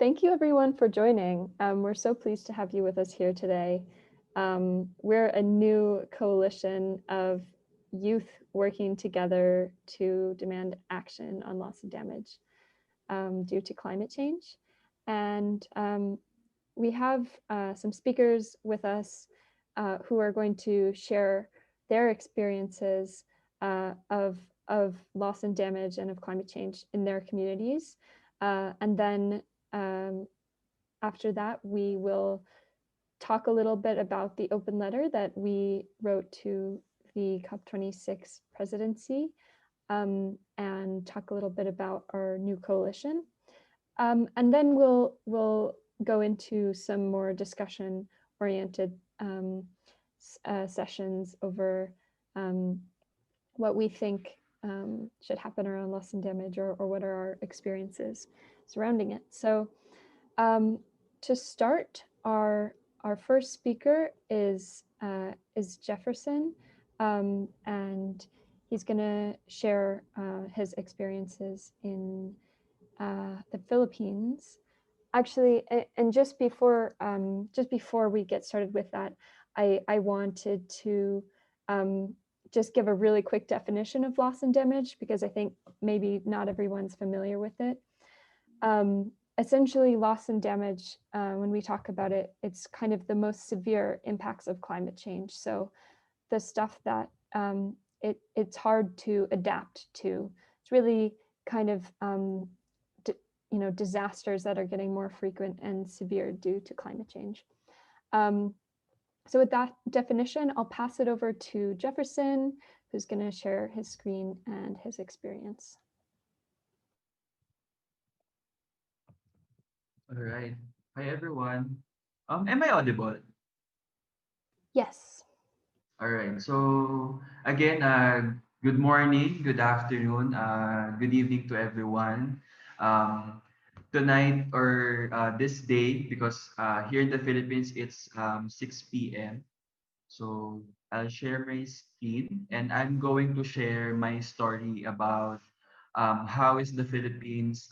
thank you everyone for joining. We're so pleased to have you with us here today. We're a new coalition of youth working together to demand action on loss and damage due to climate change. And we have some speakers with us who are going to share their experiences of loss and damage and of climate change in their communities. And then after that, we will talk a little bit about the open letter that we wrote to the COP26 presidency and talk a little bit about our new coalition. And then we'll go into some more discussion-oriented sessions over what we think should happen around loss and damage, or what are our experiences surrounding it. So to start, our first speaker is Jefferson, and he's going to share his experiences in the Philippines. Actually, and just before we get started with that, I wanted to just give a really quick definition of loss and damage, because I think maybe not everyone's familiar with it. Essentially, loss and damage, when we talk about it, it's kind of the most severe impacts of climate change. So the stuff that it's hard to adapt to. It's really kind of disasters that are getting more frequent and severe due to climate change. So with that definition, I'll pass it over to Jefferson, who's going to share his screen and his experience. All right. Hi, everyone. Am I audible? Yes. All right. So again, good morning, good afternoon, good evening to everyone. Tonight or this day, because here in the Philippines it's 6 p.m. So I'll share my screen and I'm going to share my story about how is the Philippines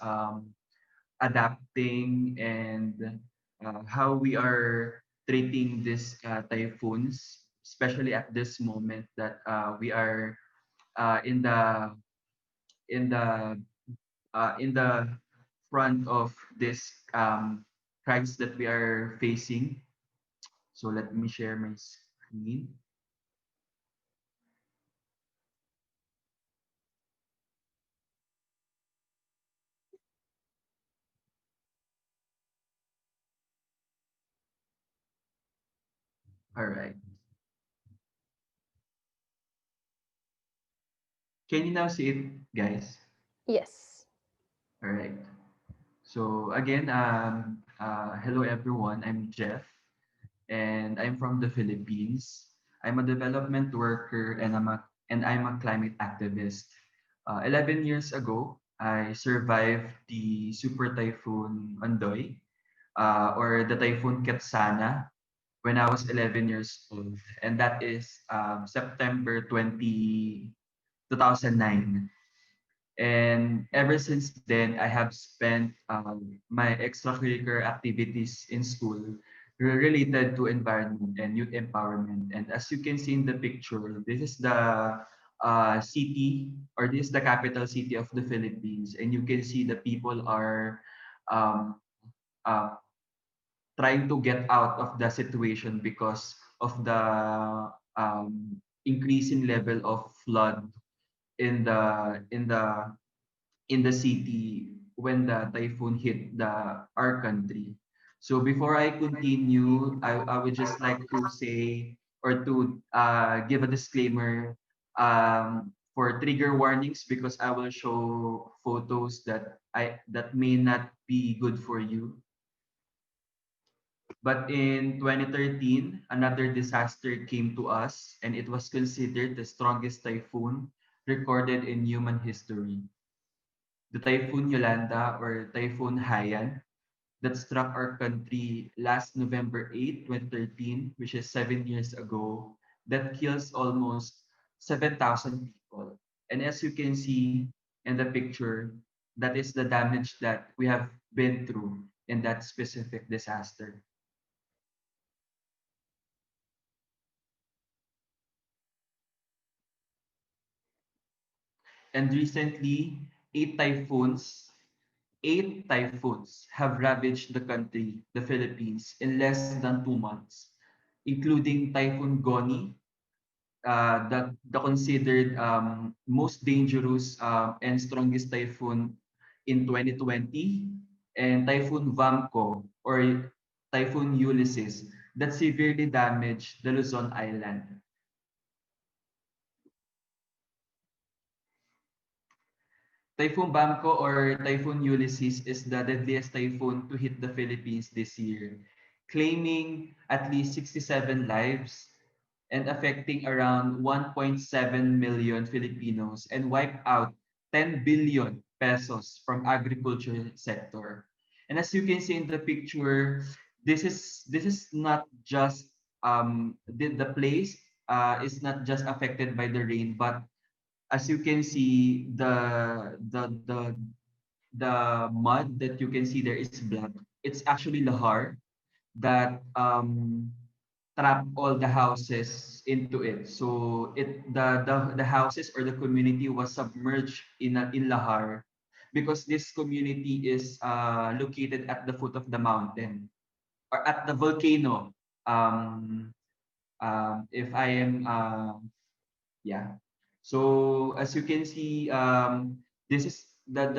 adapting and how we are treating these typhoons, especially at this moment that we are in the in the front of this crisis that we are facing. So let me share my screen. All right. Can you now see it, guys? Yes. All right. So again, hello everyone. I'm Jeff, and I'm from the Philippines. I'm a development worker and I'm a climate activist. 11 years ago, I survived the super typhoon Ondoy, or the typhoon Ketsana, when I was 11 years old, and that is September 2009. And ever since then, I have spent my extracurricular activities in school related to environment and youth empowerment. And as you can see in the picture, this is the city, or this is the capital city of the Philippines. And you can see the people are um, uh, trying to get out of the situation because of the increasing level of flood in the city when the typhoon hit our country. So before I continue, I would just like to say or to give a disclaimer for trigger warnings, because I will show photos that may not be good for you. But in 2013, another disaster came to us, and it was considered the strongest typhoon recorded in human history. The Typhoon Yolanda, or Typhoon Haiyan, that struck our country last November 8, 2013, which is 7 years ago, that kills almost 7,000 people. And as you can see in the picture, that is the damage that we have been through. in that specific disaster. And recently, eight typhoons, eight typhoons have ravaged the country, the Philippines, in less than 2 months, including Typhoon Goni, the considered most dangerous and strongest typhoon in 2020, and Typhoon Vamco or Typhoon Ulysses that severely damaged the Luzon Island. Typhoon Bamco or Typhoon Ulysses is the deadliest typhoon to hit the Philippines this year, claiming at least 67 lives and affecting around 1.7 million Filipinos and wipe out 10 billion pesos from agriculture sector. And as you can see in the picture, this is not just the place is not just affected by the rain, but as you can see, the mud that you can see there is black. It's actually lahar that trap all the houses into it. So the houses or the community was submerged in lahar because this community is located at the foot of the mountain or at the volcano. Um, if I am yeah. So as you can see, this is the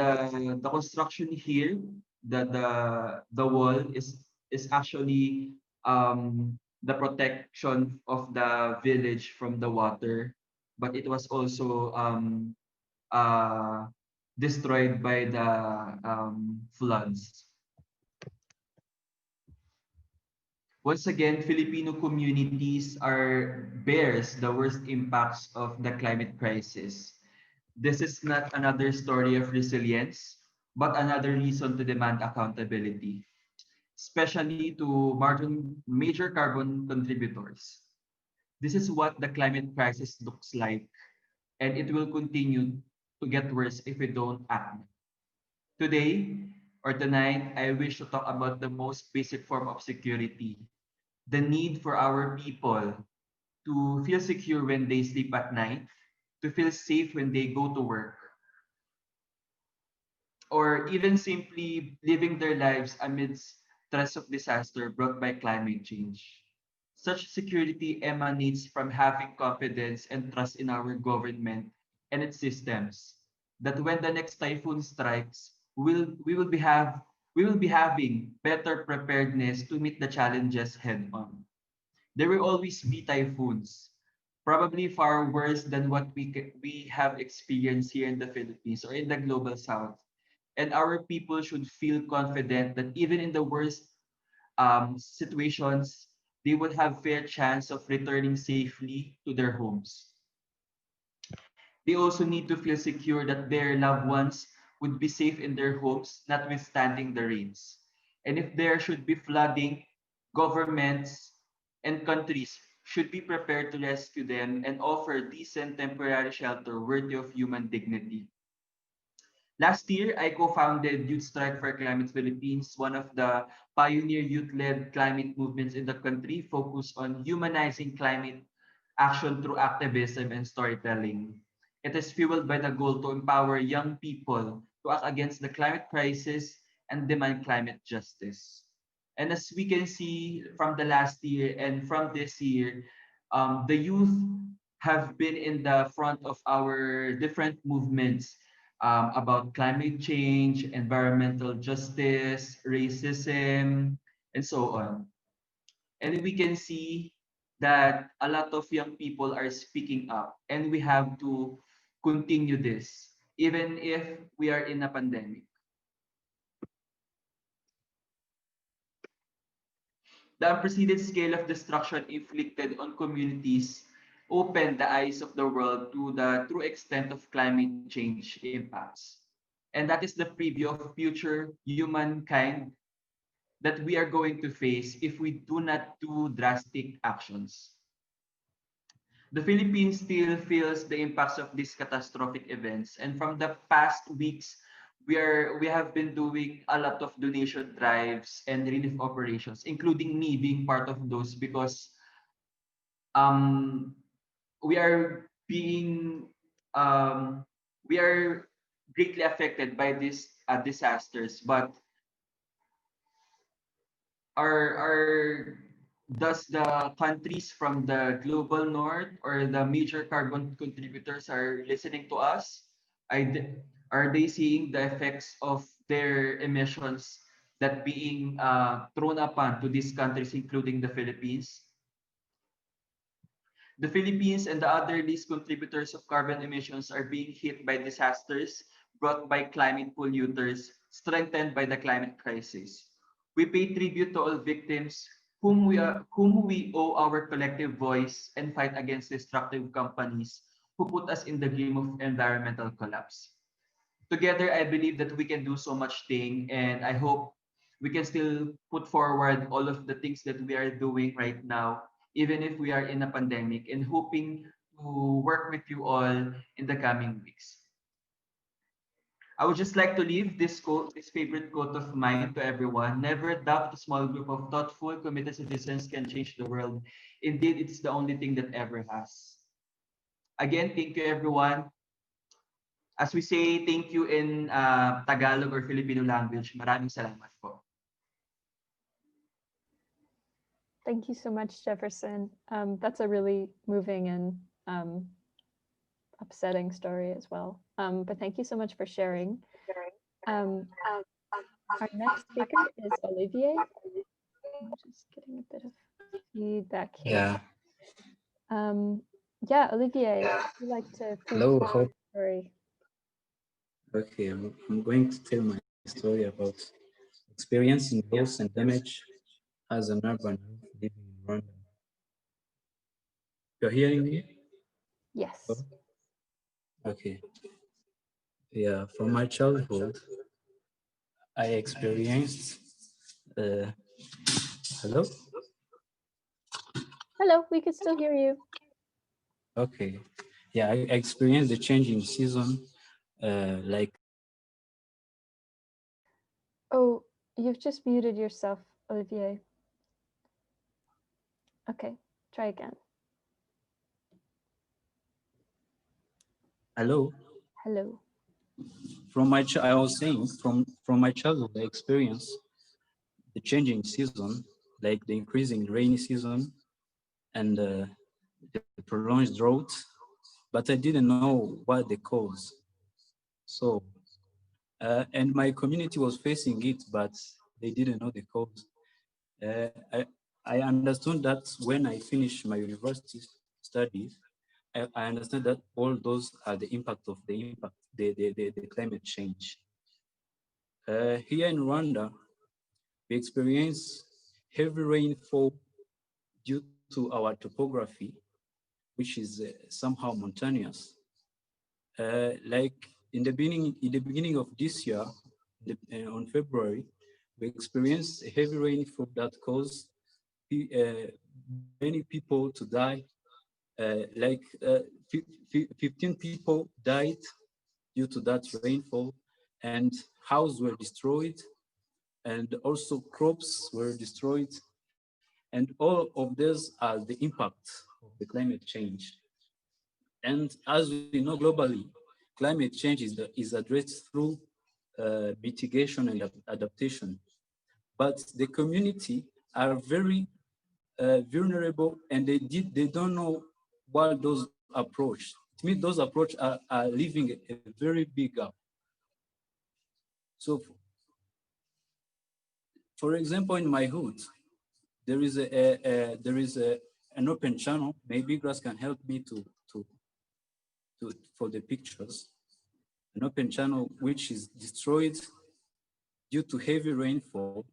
construction here. The wall is actually the protection of the village from the water, but it was also uh, destroyed by the floods. Once again, Filipino communities bears the worst impacts of the climate crisis. This is not another story of resilience, but another reason to demand accountability, especially to major carbon contributors. This is what the climate crisis looks like, and it will continue to get worse if we don't act. Today or tonight, I wish to talk about the most basic form of security, the need for our people to feel secure when they sleep at night, to feel safe when they go to work, or even simply living their lives amidst stress of disaster brought by climate change. Such security emanates from having confidence and trust in our government and its systems. That when the next typhoon strikes, we will be having better preparedness to meet the challenges head on. There will always be typhoons, probably far worse than what we have experienced here in the Philippines or in the global south. And our people should feel confident that even in the worst situations, they would have fair chance of returning safely to their homes. They also need to feel secure that their loved ones would be safe in their homes, notwithstanding the rains. And if there should be flooding, governments and countries should be prepared to rescue them and offer decent temporary shelter worthy of human dignity. Last year, I co-founded Youth Strike for Climate Philippines, one of the pioneer youth-led climate movements in the country focused on humanizing climate action through activism and storytelling. It is fueled by the goal to empower young people to act against the climate crisis and demand climate justice. And as we can see from the last year and from this year, the youth have been in the front of our different movements about climate change, environmental justice, racism, and so on. And we can see that a lot of young people are speaking up, and we have to continue this, even if we are in a pandemic. The unprecedented scale of destruction inflicted on communities opened the eyes of the world to the true extent of climate change impacts. And that is the preview of future humankind that we are going to face if we do not do drastic actions. The Philippines still feels the impacts of these catastrophic events, and from the past weeks, we have been doing a lot of donation drives and relief operations, including me being part of those because um we are being um we are greatly affected by these disasters, but are does the countries from the global north or the major carbon contributors are listening to us? Are they seeing the effects of their emissions that being thrown upon to these countries, including the Philippines? The Philippines and the other least contributors of carbon emissions are being hit by disasters brought by climate polluters, strengthened by the climate crisis. We pay tribute to all victims whom we owe our collective voice and fight against destructive companies who put us in the game of environmental collapse. Together, I believe that we can do so much thing, and I hope we can still put forward all of the things that we are doing right now, even if we are in a pandemic, and hoping to work with you all in the coming weeks. I would just like to leave this quote, this favorite quote of mine to everyone. Never doubt a small group of thoughtful, committed citizens can change the world. Indeed, it's the only thing that ever has. Again, thank you everyone. As we say thank you in Tagalog or Filipino language, maraming salamat po. Thank you so much, Jefferson. That's a really moving and upsetting story as well. But thank you so much for sharing. Um, our next speaker is Olivier. I'm just getting a bit of feedback here. Yeah. Yeah, Olivier, would you like to please Hello. share your story? Okay. I'm going to tell my story about experiencing loss and damage as an urban youth living in Rwanda. You're hearing me? Yes. Oh, okay. Yeah. From my childhood, I experienced. Uh, Hello. Hello, we can still hear you. Okay. Yeah, I experienced the change in season, like Oh, you've just muted yourself, Olivier. Okay, try again. hello. Hello. I was saying from my childhood, I experienced the changing season, like the increasing rainy season and the prolonged drought, but I didn't know what the cause. So, and my community was facing it, but they didn't know the cause. Uh, I, I understood that when I finished my university studies, I understand that all those are the impact of the climate change. Here in Rwanda, we experience heavy rainfall due to our topography, which is somehow mountainous. Like in the beginning of this year, on February, we experienced a heavy rainfall that caused many people to die. Like 15 people died due to that rainfall, and houses were destroyed, and also crops were destroyed, and all of these are the impact of the climate change. And as we know globally, climate change is addressed through mitigation and adaptation. But the community are very vulnerable, and they don't know what those approach. It means those approach are leaving a very big gap. So, for example, in my hood, there is an open channel. Maybe Grass can help me to for the pictures. An open channel which is destroyed due to heavy rainfall.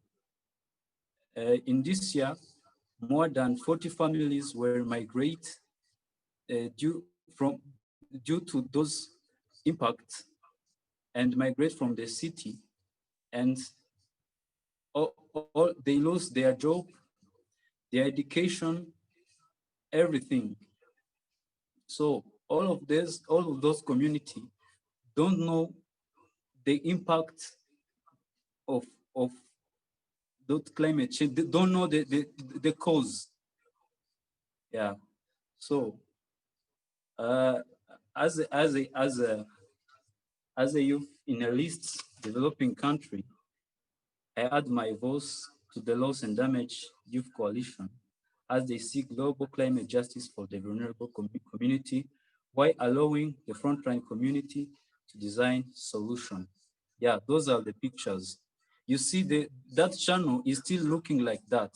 In this year, more than 40 families were migrate due to those impacts and migrate from the city, and all they lose their job, their education, everything. So all of those community don't know the impact of that climate change. They don't know the cause. Yeah. So as a youth in a least developing country, I add my voice to the Loss and Damage Youth Coalition as they seek global climate justice for the vulnerable community while allowing the frontline community to design solutions. Yeah, those are the pictures. You see that channel is still looking like that.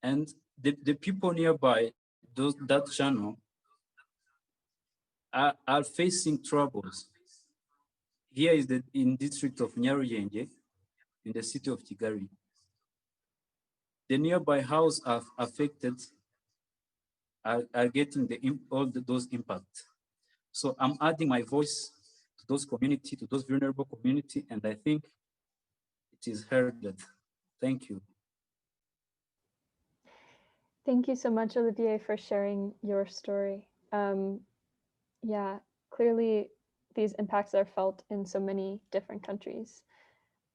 And the people nearby that channel are facing troubles. Here is in district of Nyarugenge, in the city of Kigali. The nearby houses are affected, are getting those impacts. So I'm adding my voice to those community, to those vulnerable community, and I think it is heard. Thank you. Thank you so much, Olivier, for sharing your story. Yeah, clearly these impacts are felt in so many different countries.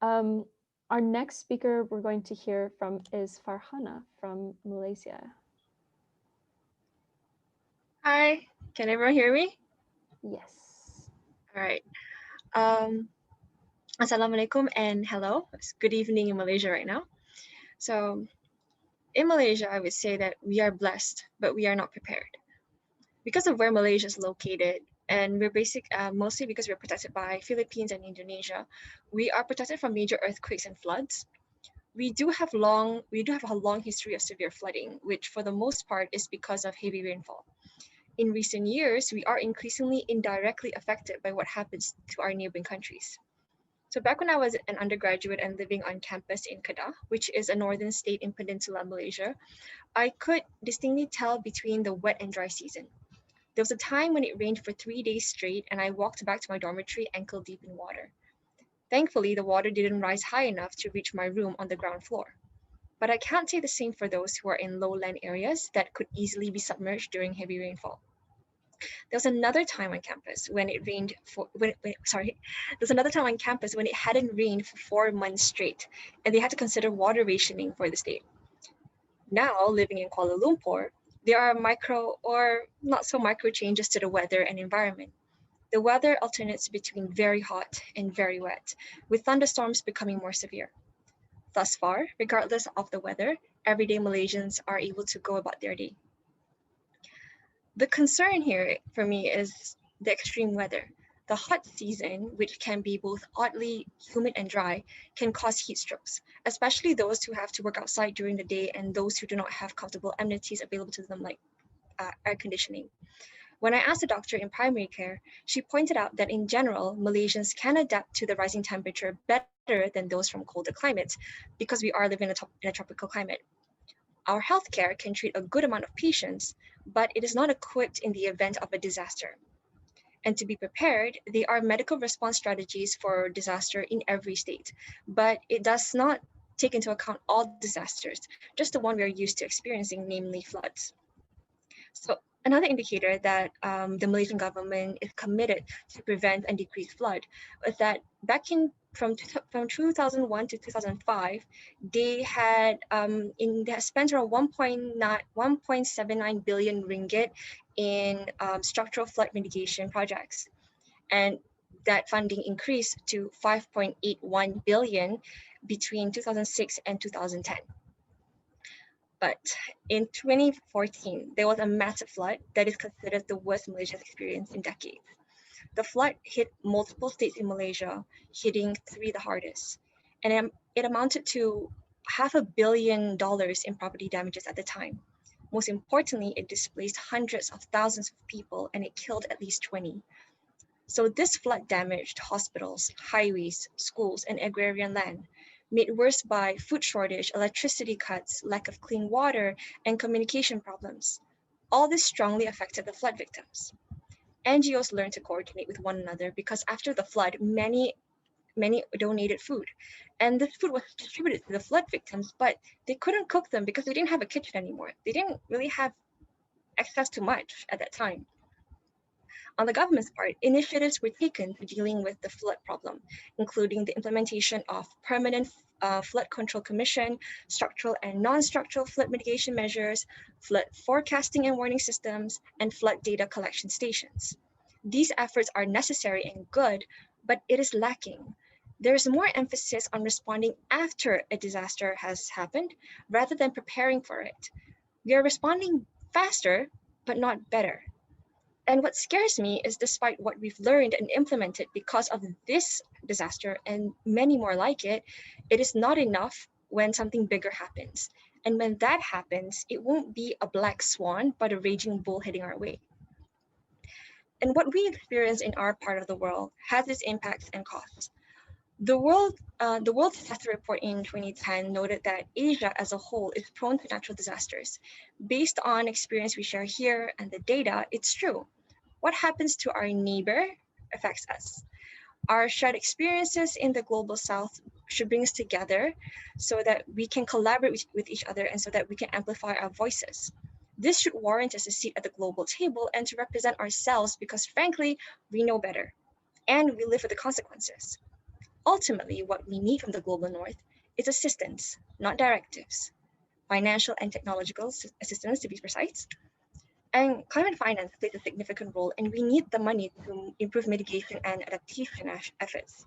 Our next speaker we're going to hear from is Farhana from Malaysia. Hi, can everyone hear me? Yes. All right. Assalamualaikum and hello. It's good evening in Malaysia right now. So in Malaysia, I would say that we are blessed, but we are not prepared. Because of where Malaysia is located, and we're mostly because we're protected by Philippines and Indonesia, we are protected from major earthquakes and floods. We do have a long history of severe flooding, which for the most part is because of heavy rainfall. In recent years, we are increasingly indirectly affected by what happens to our neighboring countries. So back when I was an undergraduate and living on campus in Kedah, which is a northern state in Peninsular Malaysia, I could distinctly tell between the wet and dry season. There was a time when it rained for 3 days straight and I walked back to my dormitory ankle deep in water. Thankfully, the water didn't rise high enough to reach my room on the ground floor. But I can't say the same for those who are in lowland areas that could easily be submerged during heavy rainfall. There was another time on campus when it rained there's another time on campus when it hadn't rained for 4 months straight, and they had to consider water rationing for the state. Now, living in Kuala Lumpur, there are micro or not so micro changes to the weather and environment. The weather alternates between very hot and very wet, with thunderstorms becoming more severe. Thus far, regardless of the weather, everyday Malaysians are able to go about their day. The concern here for me is the extreme weather. The hot season, which can be both oddly humid and dry, can cause heat strokes, especially those who have to work outside during the day and those who do not have comfortable amenities available to them like air conditioning. When I asked a doctor in primary care, she pointed out that in general, Malaysians can adapt to the rising temperature better than those from colder climates because we are living in a tropical climate. Our healthcare can treat a good amount of patients, but it is not equipped in the event of a disaster. And to be prepared, there are medical response strategies for disaster in every state, but it does not take into account all disasters, just the one we are used to experiencing, namely floods. So another indicator that the Malaysian government is committed to prevent and decrease flood is that back from 2001 to 2005, they had spent around 1.79 billion ringgit in structural flood mitigation projects, and that funding increased to 5.81 billion between 2006 and 2010. But in 2014, there was a massive flood that is considered the worst Malaysia has experienced in decades. The flood hit multiple states in Malaysia, hitting 3 the hardest. And it amounted to $500 million in property damages at the time. Most importantly, it displaced hundreds of thousands of people and it killed at least 20. So this flood damaged hospitals, highways, schools, and agrarian land, made worse by food shortage, electricity cuts, lack of clean water, and communication problems. All this strongly affected the flood victims. NGOs learned to coordinate with one another because after the flood, many donated food. And this food was distributed to the flood victims, but they couldn't cook them because they didn't have a kitchen anymore. They didn't really have access to much at that time. On the government's part, initiatives were taken to dealing with the flood problem, including the implementation of permanent flood control commission, structural and non-structural flood mitigation measures, flood forecasting and warning systems, and flood data collection stations. These efforts are necessary and good, but it is lacking. There is more emphasis on responding after a disaster has happened rather than preparing for it. We are responding faster, but not better. And what scares me is despite what we've learned and implemented because of this disaster and many more like it, it is not enough when something bigger happens. And when that happens, it won't be a black swan, but a raging bull heading our way. And what we experience in our part of the world has its impacts and costs. The World Disaster Report in 2010 noted that Asia as a whole is prone to natural disasters. Based on experience we share here and the data, it's true. What happens to our neighbor affects us. Our shared experiences in the global south should bring us together so that we can collaborate with each other and so that we can amplify our voices. This should warrant us a seat at the global table and to represent ourselves because frankly, we know better and we live with the consequences. Ultimately, what we need from the global north is assistance, not directives, financial and technological assistance to be precise. And climate finance plays a significant role, and we need the money to improve mitigation and adaptation efforts.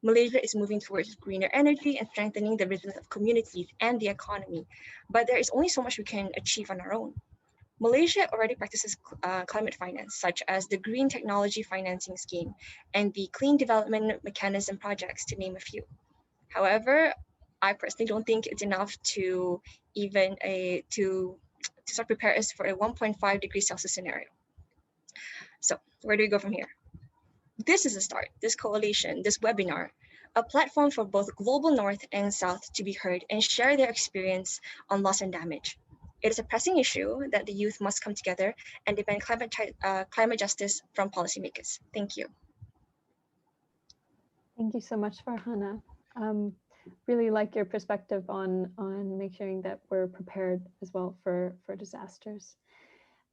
Malaysia is moving towards greener energy and strengthening the resilience of communities and the economy, but there is only so much we can achieve on our own. Malaysia already practices climate finance, such as the Green Technology Financing Scheme and the Clean Development Mechanism projects, to name a few. However, I personally don't think it's enough to even to start prepare us for a 1.5 degrees Celsius scenario. So where do we go from here? This is a start, this coalition, this webinar, a platform for both global north and south to be heard and share their experience on loss and damage. It is a pressing issue that the youth must come together and demand climate justice from policymakers. Thank you. Thank you so much, Farhana. Really like your perspective on making sure that we're prepared as well for disasters.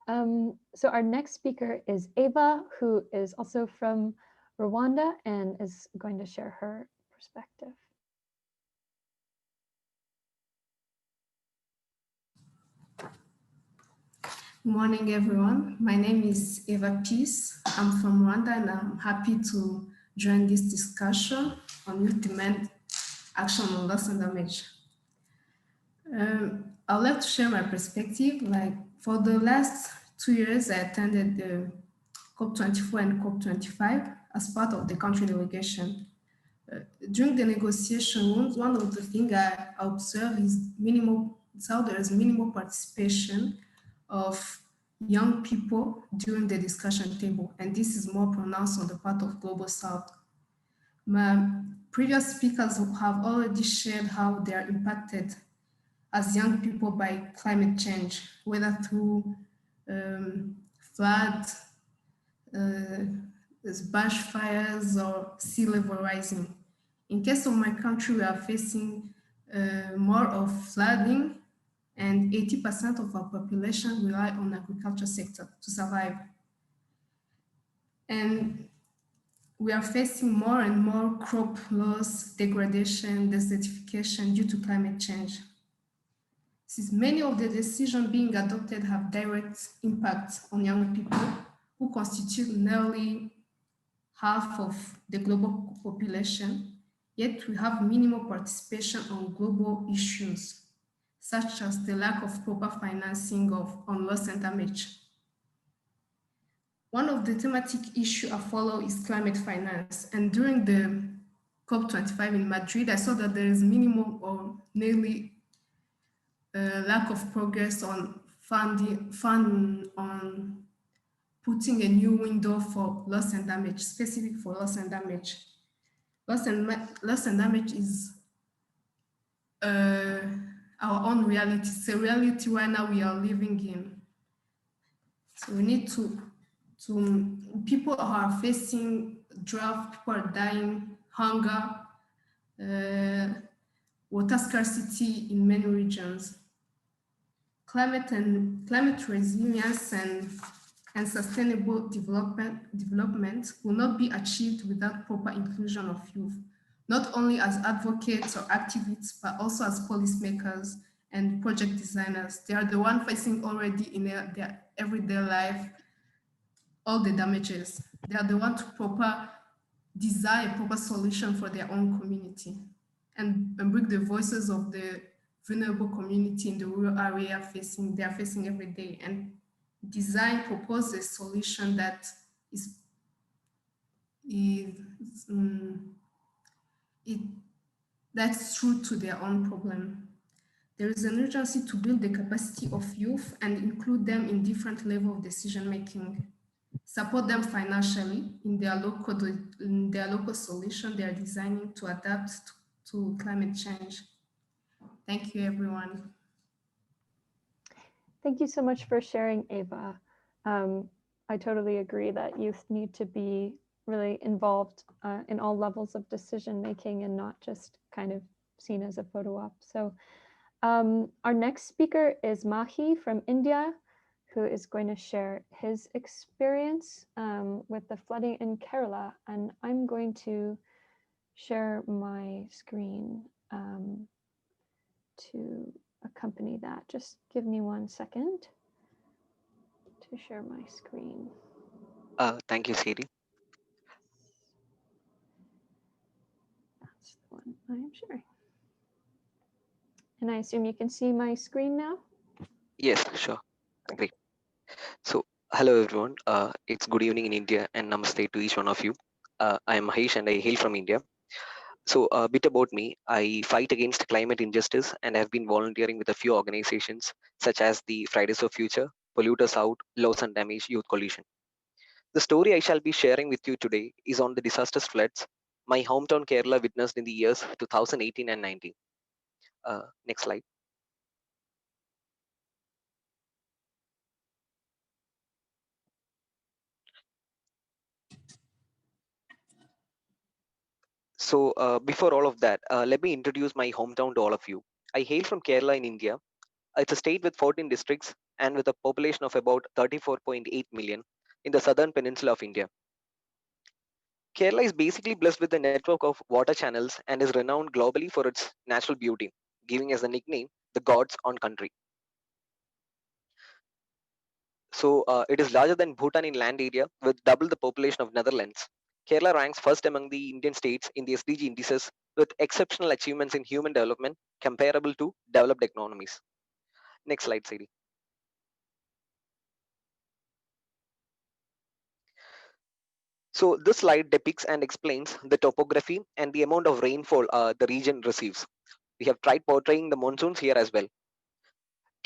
So our next speaker is Ava, who is also from Rwanda and is going to share her perspective. Good morning, everyone. My name is Eva Peace. I'm from Rwanda and I'm happy to join this discussion on youth demand action on loss and damage. I'd like to share my perspective. Like for the last 2 years, I attended the COP24 and COP25 as part of the country delegation. During the negotiation, one of the things I observed is how there is minimal participation of young people during the discussion table, and this is more pronounced on the part of Global South. My previous speakers have already shared how they are impacted as young people by climate change, whether through flood, bushfires, or sea level rising. In case of my country, we are facing more of flooding, and 80% of our population rely on the agriculture sector to survive. And we are facing more and more crop loss, degradation, desertification due to climate change. Since many of the decisions being adopted have direct impact on young people who constitute nearly half of the global population, yet we have minimal participation on global issues, such as the lack of proper financing on loss and damage. One of the thematic issues I follow is climate finance. And during the COP25 in Madrid, I saw that there is minimal or nearly lack of progress on on putting a new window for loss and damage, specific for loss and damage. Loss and damage is our own reality. It's a reality right now we are living in. So we need to people are facing drought, people are dying, hunger, water scarcity in many regions. Climate resilience and and sustainable development will not be achieved without proper inclusion of youth, not only as advocates or activists, but also as policymakers and project designers. They are the one facing already in their everyday life all the damages. They are the one to proper design a proper solution for their own community and bring the voices of the vulnerable community in the rural area they are facing every day and propose a solution that is, is it that's true to their own problem. There is an urgency to build the capacity of youth and include them in different levels of decision making. Support them financially in their local solution they are designing to adapt to climate change. Thank you, everyone. Thank you so much for sharing, Ava. I totally agree that youth need to be really involved in all levels of decision making and not just kind of seen as a photo op. So our next speaker is Mahi from India, who is going to share his experience with the flooding in Kerala. And I'm going to share my screen to accompany that. Just give me 1 second to share my screen. Thank you, Siri. That's the one I am sharing. And I assume you can see my screen now? Yes, sure. Great. So, hello everyone. It's good evening in India and namaste to each one of you. I am Mahesh and I hail from India. So, a bit about me. I fight against climate injustice and have been volunteering with a few organizations such as the Fridays for Future, Polluters Out, Loss and Damage Youth Coalition. The story I shall be sharing with you today is on the disastrous floods my hometown Kerala witnessed in the years 2018 and 19. Next slide. So before all of that, let me introduce my hometown to all of you. I hail from Kerala in India. It's a state with 14 districts and with a population of about 34.8 million in the southern peninsula of India. Kerala is basically blessed with a network of water channels and is renowned globally for its natural beauty, giving us the nickname the God's own country. So it is larger than Bhutan in land area with double the population of Netherlands. Kerala ranks first among the Indian states in the SDG indices with exceptional achievements in human development comparable to developed economies. Next slide, Siri. So this slide depicts and explains the topography and the amount of rainfall the region receives. We have tried portraying the monsoons here as well.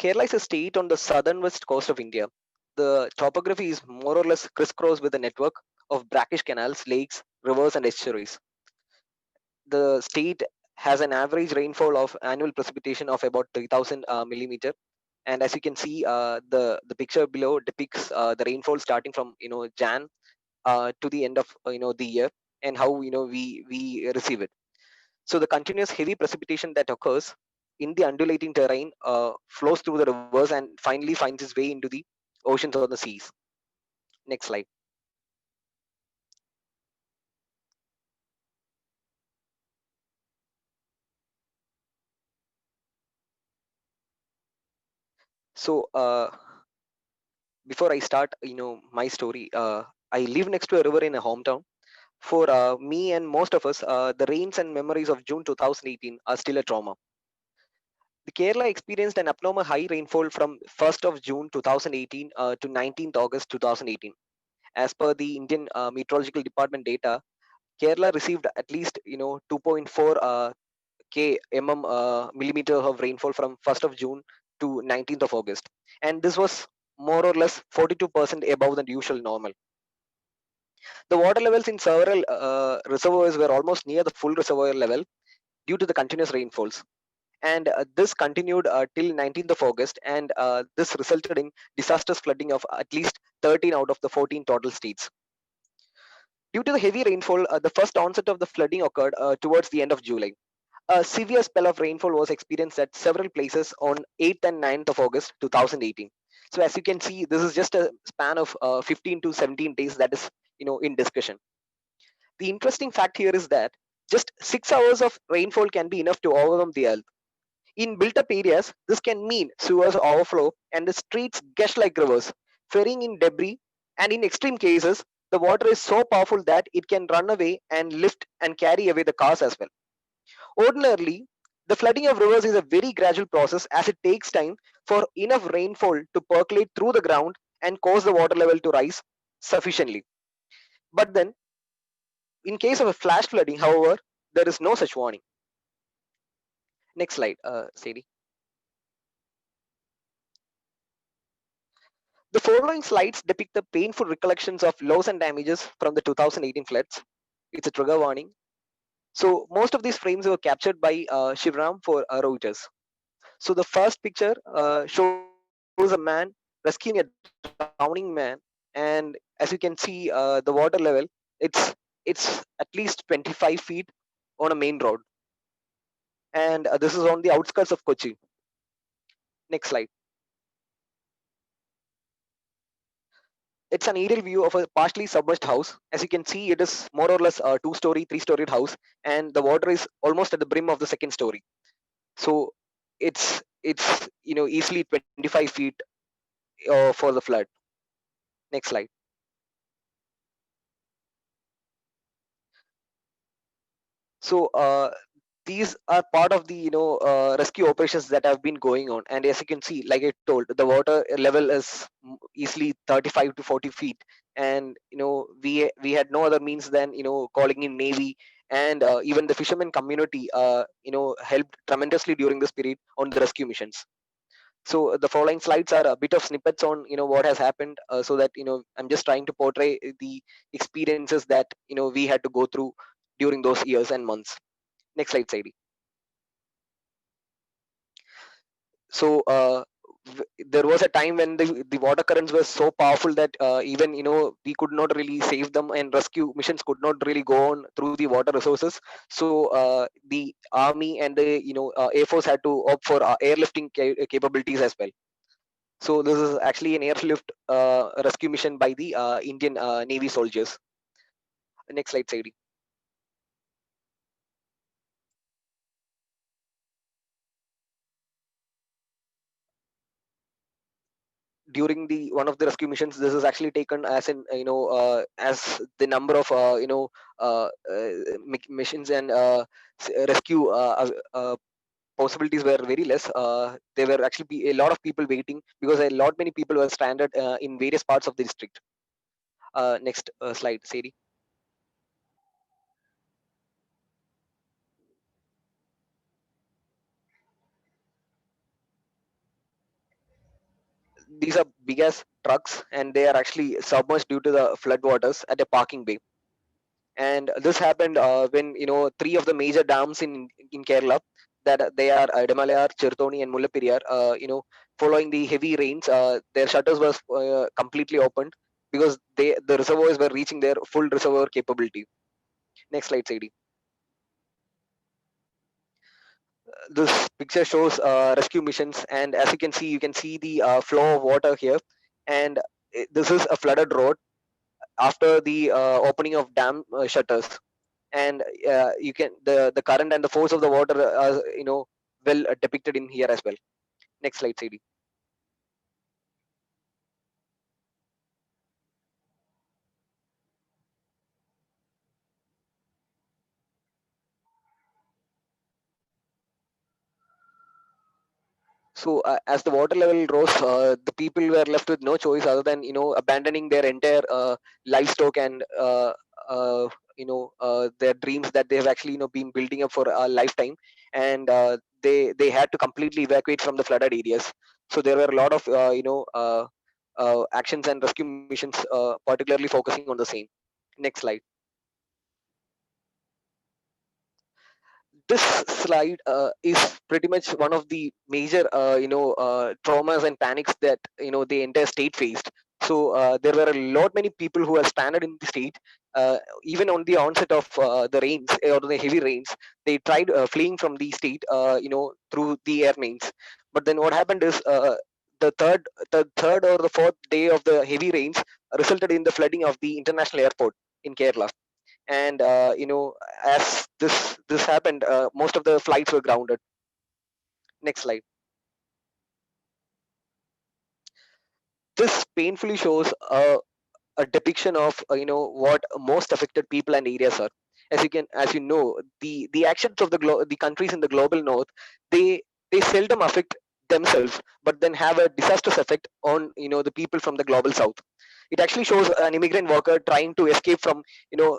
Kerala is a state on the southern west coast of India. The topography is more or less crisscrossed with a network of brackish canals, lakes, rivers, and estuaries. The state has an average rainfall of annual precipitation of about 3,000 millimeter. And as you can see, the picture below depicts the rainfall starting from Jan to the end of the year and how we receive it. So the continuous heavy precipitation that occurs in the undulating terrain flows through the rivers and finally finds its way into the oceans or the seas. Next slide. So before I start, my story, I live next to a river in a hometown. For me and most of us, the rains and memories of June 2018 are still a trauma. The Kerala experienced an abnormal high rainfall from 1st of June 2018 to 19th August 2018. As per the Indian Meteorological Department data, Kerala received at least 2.4 millimeter of rainfall from 1st of June to 19th of August, and this was more or less 42% above the usual normal. The water levels in several reservoirs were almost near the full reservoir level due to the continuous rainfalls. And this continued till 19th of August, and this resulted in disastrous flooding of at least 13 out of the 14 total states. Due to the heavy rainfall, the first onset of the flooding occurred towards the end of July. A severe spell of rainfall was experienced at several places on 8th and 9th of August 2018. So as you can see, this is just a span of 15 to 17 days that is in discussion. The interesting fact here is that just 6 hours of rainfall can be enough to overwhelm the earth. In built up areas, this can mean sewers overflow and the streets gush like rivers, ferrying in debris, and in extreme cases, the water is so powerful that it can run away and lift and carry away the cars as well. Ordinarily, the flooding of rivers is a very gradual process as it takes time for enough rainfall to percolate through the ground and cause the water level to rise sufficiently. But then, in case of a flash flooding, however, there is no such warning. Next slide, Sadie. The following slides depict the painful recollections of loss and damages from the 2018 floods. It's a trigger warning. So most of these frames were captured by Shivram for Reuters. So the first picture shows a man rescuing a drowning man, and as you can see, the water level it's at least 25 feet on a main road, and this is on the outskirts of Kochi. Next slide. It's an aerial view of a partially submerged house. As you can see, it is more or less a two-story, three-storied house, and the water is almost at the brim of the second story. So it's easily 25 feet for the flood. Next slide. So these are part of the rescue operations that have been going on, and as you can see, like I told, the water level is easily 35 to 40 feet, and we had no other means than calling in navy, and even the fishermen community helped tremendously during this period on the rescue missions. So the following slides are a bit of snippets on what has happened, so that I'm just trying to portray the experiences that we had to go through during those years and months. Next slide, Sadie. So there was a time when the water currents were so powerful that even we could not really save them, and rescue missions could not really go on through the water resources. So the army and the air force had to opt for airlifting capabilities as well. So this is actually an airlift rescue mission by the Indian Navy soldiers. Next slide, Sadie. During the one of the rescue missions, this is actually taken as in as the number of missions and rescue possibilities were very less. There were actually a lot of people waiting because a lot many people were stranded in various parts of the district. Next slide, Sadie. These are big as trucks, and they are actually submerged due to the flood waters at a parking bay. And this happened when three of the major dams in Kerala, that they are Idamalayar, Cherthoni, and Mullaperiyar. Following the heavy rains, their shutters were completely opened because the reservoirs were reaching their full reservoir capability. Next slide, Sadie. This picture shows rescue missions, and as you can see the flow of water here, and this is a flooded road after the opening of dam shutters, and you can the current and the force of the water are well depicted in here as well. Next slide, CD. So as the water level rose, the people were left with no choice other than abandoning their entire livestock and their dreams that they have actually been building up for a lifetime, and they had to completely evacuate from the flooded areas. So there were a lot of actions and rescue missions, particularly focusing on the same. Next slide. This slide is pretty much one of the major traumas and panics that the entire state faced. So there were a lot many people who were stranded in the state, even on the onset of the rains or the heavy rains. They tried fleeing from the state through the air mains, but then what happened is the third or the fourth day of the heavy rains resulted in the flooding of the international airport in Kerala. And as this happened, most of the flights were grounded. Next slide. This painfully shows a depiction of what most affected people and areas are. As you know, the actions of the countries in the global north, they seldom affect themselves, but then have a disastrous effect on the people from the global south. It actually shows an immigrant worker trying to escape from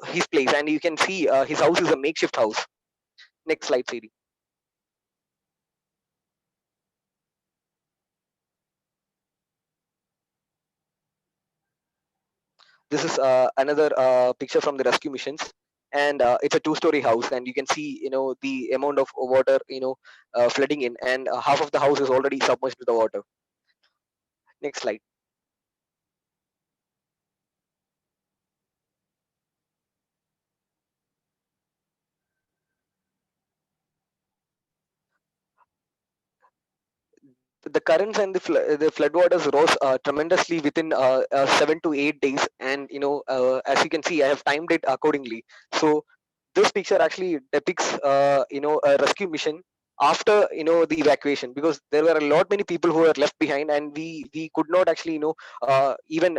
his place, and you can see his house is a makeshift house. Next slide, CD. This is another picture from the rescue missions, and it's a two-story house, and you can see the amount of water flooding in, and half of the house is already submerged with the water. Next slide. The currents and the floodwaters rose tremendously within 7 to 8 days, and as you can see, I have timed it accordingly. So this picture actually depicts a rescue mission after the evacuation, because there were a lot many people who were left behind, and we could not actually even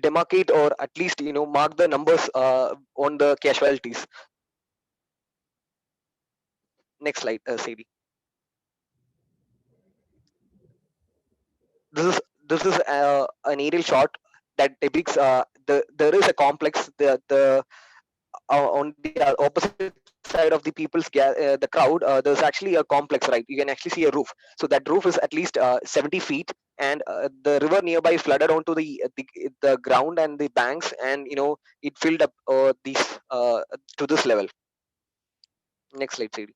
demarcate, or at least mark the numbers on the casualties. Next slide, Sadie. This is this is an aerial shot that depicts there is a complex, on the opposite side of the the crowd, there's actually a complex, right? You can actually see a roof. So that roof is at least 70 feet, and the river nearby flooded onto the ground and the banks, and it filled up these to this level. Next slide, CD.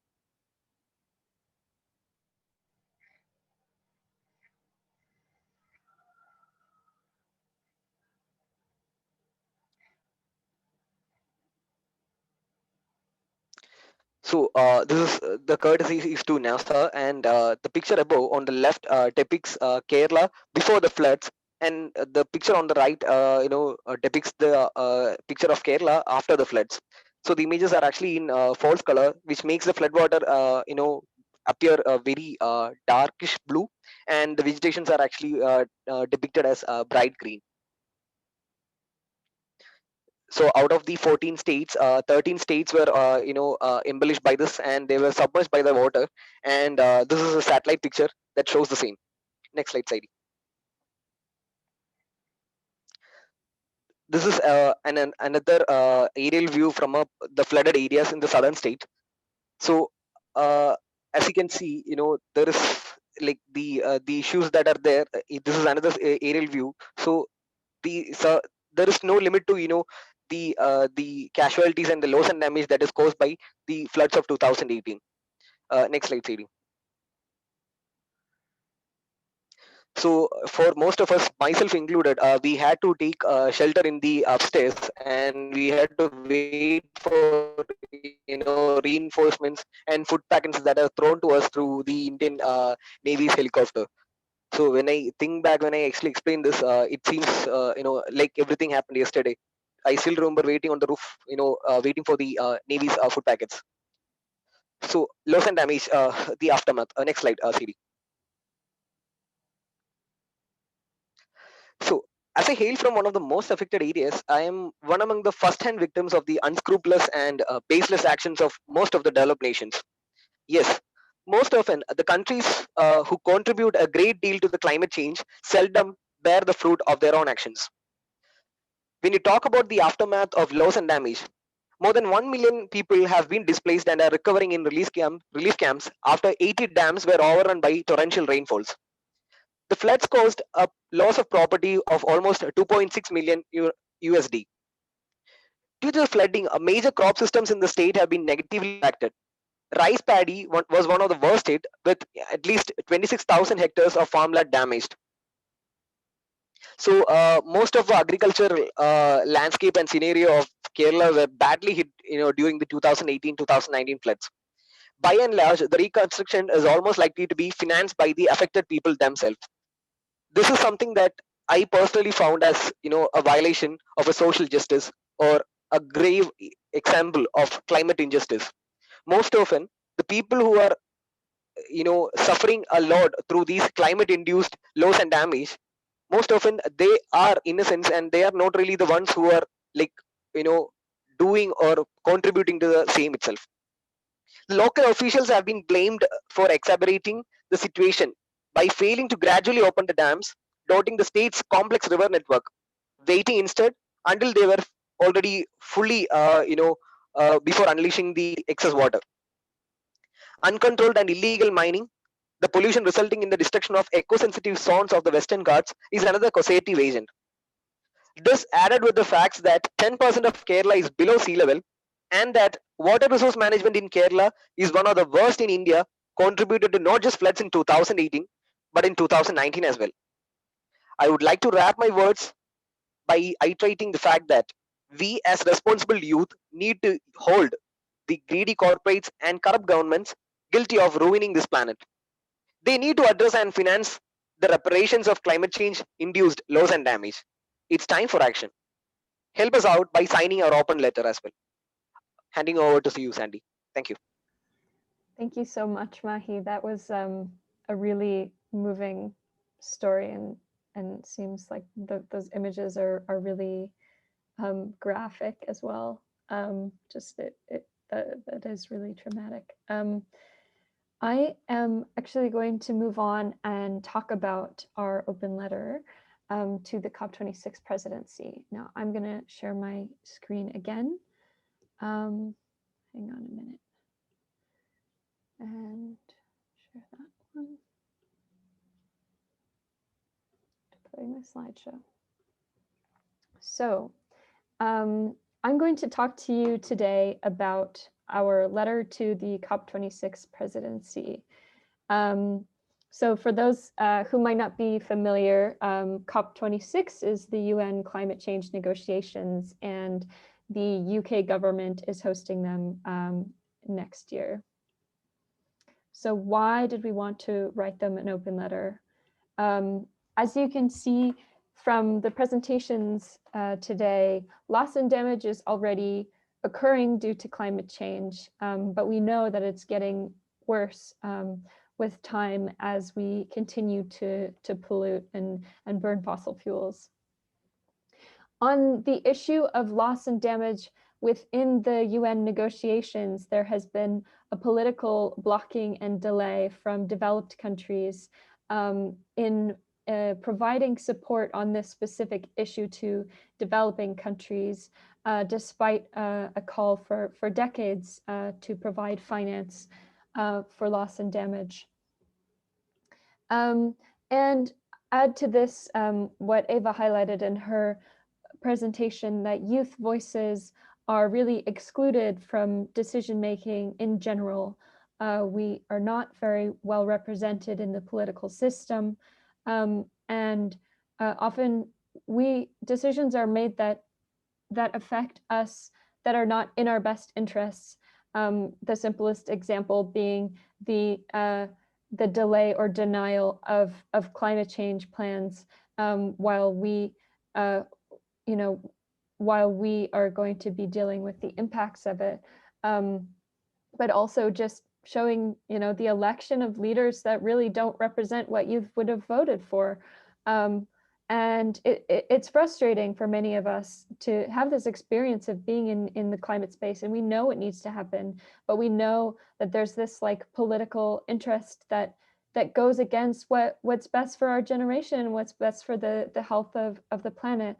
So this is the courtesy is to NASA, and the picture above on the left depicts Kerala before the floods, and the picture on the right, depicts the picture of Kerala after the floods. So the images are actually in false color, which makes the floodwater, appear very darkish blue, and the vegetations are actually depicted as bright green. So out of the 14 states, 13 states were embellished by this, and they were submerged by the water, and this is a satellite picture that shows the same. Next slide, Saidi. This is another aerial view from the flooded areas in the southern state. So as you can see, there is like the issues that are there. This is another aerial view. So so there is no limit to the casualties and the loss and damage that is caused by the floods of 2018. Next slide, CD. So for most of us, myself included, we had to take shelter in the upstairs, and we had to wait for reinforcements and food packets that are thrown to us through the Indian Navy's helicopter. So when I think back, when I actually explain this, it seems like everything happened yesterday. I still remember waiting on the roof, waiting for the Navy's food packets. So loss and damage, the aftermath. Next slide, CD. So as I hail from one of the most affected areas, I am one among the first-hand victims of the unscrupulous and baseless actions of most of the developed nations. Yes, most often the countries who contribute a great deal to the climate change seldom bear the fruit of their own actions. When you talk about the aftermath of loss and damage, more than 1 million people have been displaced and are recovering in relief camps after 80 dams were overrun by torrential rainfalls. The floods caused a loss of property of almost 2.6 million USD. Due to the flooding, major crop systems in the state have been negatively impacted. Rice paddy was one of the worst hit, with at least 26,000 hectares of farmland damaged. So most of the agricultural landscape and scenario of Kerala were badly hit, during the 2018-2019 floods. By and large, the reconstruction is almost likely to be financed by the affected people themselves. This is something that I personally found as a violation of a social justice or a grave example of climate injustice. Most often, the people who are suffering a lot through these climate induced loss and damage, most often they are innocents and they are not really the ones who are like you know doing or contributing to the same itself. Local officials have been blamed for exacerbating the situation by failing to gradually open the dams dotting the state's complex river network, waiting instead until they were already fully before unleashing the excess water. Uncontrolled and illegal mining, the pollution resulting in the destruction of eco-sensitive zones of the Western Ghats is another causative agent. This added with the facts that 10% of Kerala is below sea level and that water resource management in Kerala is one of the worst in India, contributed to not just floods in 2018 but in 2019 as well. I would like to wrap my words by iterating the fact that we as responsible youth need to hold the greedy corporates and corrupt governments guilty of ruining this planet. They need to address and finance the reparations of climate change induced loss and damage. It's time for action. Help us out by signing our open letter as well. Handing over to you, Sandy. Thank you. Thank you so much, Mahi. That was a really moving story, and seems like those images are really graphic as well. Just that is really traumatic. I am actually going to move on and talk about our open letter to the COP26 presidency. Now I'm going to share my screen again. Hang on a minute. And share that one. Play my slideshow. So I'm going to talk to you today about our letter to the COP26 presidency. So for those who might not be familiar, COP26 is the UN climate change negotiations, and the UK government is hosting them next year. So why did we want to write them an open letter? As you can see from the presentations today, loss and damage is already occurring due to climate change, but we know that it's getting worse with time as we continue to pollute and burn fossil fuels. On the issue of loss and damage within the UN negotiations, there has been a political blocking and delay from developed countries in providing support on this specific issue to developing countries, despite a call for decades to provide finance for loss and damage. And add to this what Eva highlighted in her presentation, that youth voices are really excluded from decision making in general. We are not very well represented in the political system, and often decisions are made that affect us that are not in our best interests. The simplest example being the delay or denial of climate change plans while we while we are going to be dealing with the impacts of it, but also just showing, the election of leaders that really don't represent what you would have voted for. And it's frustrating for many of us to have this experience of being in the climate space, and we know it needs to happen, but we know that there's this like political interest that goes against what's best for our generation and what's best for the health of the planet.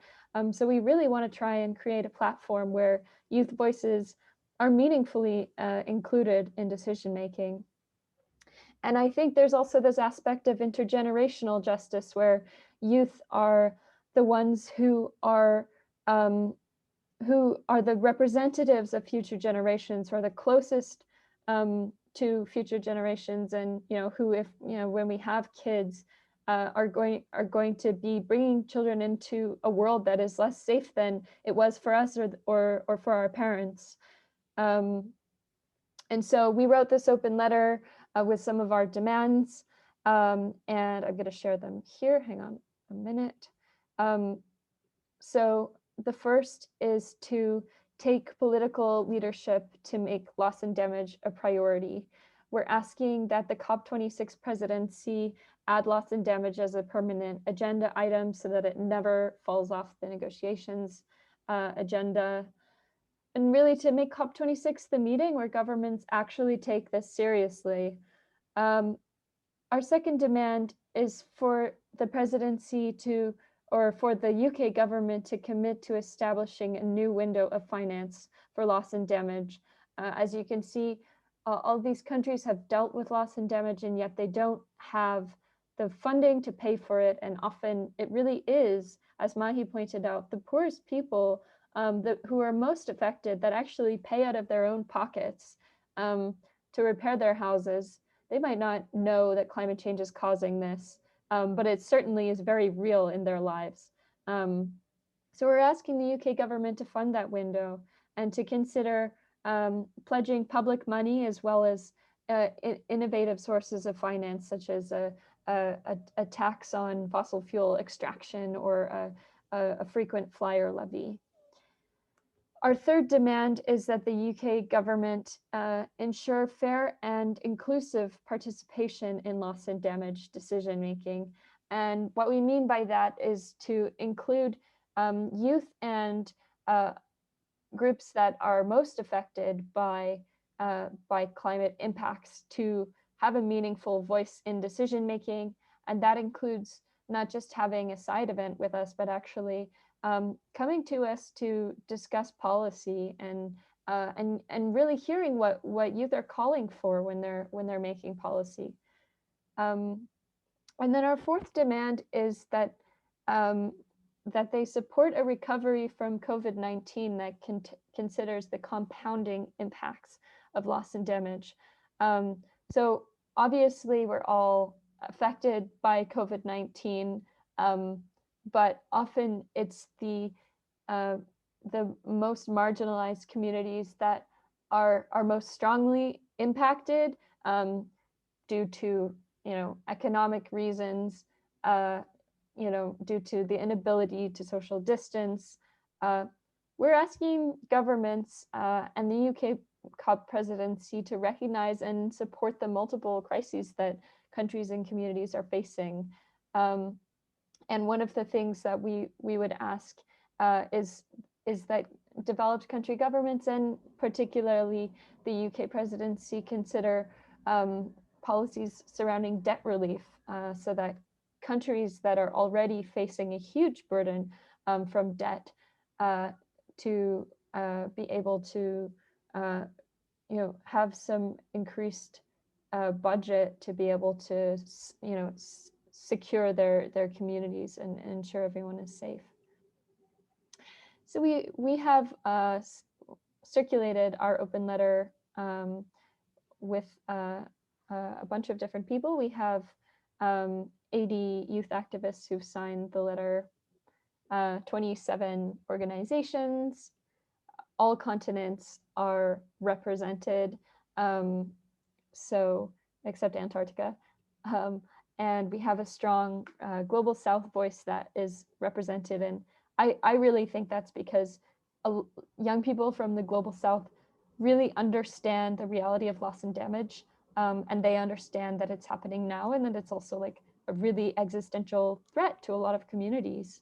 So we really want to try and create a platform where youth voices are meaningfully included in decision making. And I think there's also this aspect of intergenerational justice where youth are the ones who are the representatives of future generations, who are the closest to future generations, and who, if when we have kids, are going to be bringing children into a world that is less safe than it was for us or for our parents. And so we wrote this open letter with some of our demands, and I'm going to share them here. Hang on a minute. So the first is to take political leadership to make loss and damage a priority. We're asking that the COP26 presidency add loss and damage as a permanent agenda item so that it never falls off the negotiations agenda. And really to make COP26 the meeting where governments actually take this seriously. Our second demand is for the presidency to, or for the UK government to commit to establishing a new window of finance for loss and damage. As you can see, all these countries have dealt with loss and damage, and yet they don't have the funding to pay for it. And often it really is, as Mahi pointed out, the poorest people who are most affected that actually pay out of their own pockets to repair their houses. They might not know that climate change is causing this, but it certainly is very real in their lives. So we're asking the UK government to fund that window and to consider pledging public money as well as innovative sources of finance, such as a tax on fossil fuel extraction or a frequent flyer levy. Our third demand is that the UK government ensure fair and inclusive participation in loss and damage decision making. And what we mean by that is to include youth and groups that are most affected by climate impacts to have a meaningful voice in decision making. And that includes not just having a side event with us, but actually coming to us to discuss policy and really hearing what youth are calling for when they're making policy. And then our fourth demand is that that they support a recovery from COVID-19 that considers the compounding impacts of loss and damage. So obviously we're all affected by COVID-19, but often it's the most marginalized communities that are most strongly impacted due to economic reasons, due to the inability to social distance. We're asking governments and the UK COP presidency to recognize and support the multiple crises that countries and communities are facing. And one of the things that we would ask is that developed country governments and particularly the UK presidency consider policies surrounding debt relief so that countries that are already facing a huge burden from debt to be able to have some increased budget to be able to secure their communities and ensure everyone is safe. So we have circulated our open letter with a bunch of different people. We have 80 youth activists who've signed the letter, 27 organizations, all continents are represented, so except Antarctica. And we have a strong Global South voice that is represented. And I really think that's because young people from the Global South really understand the reality of loss and damage. And they understand that it's happening now and that it's also like a really existential threat to a lot of communities.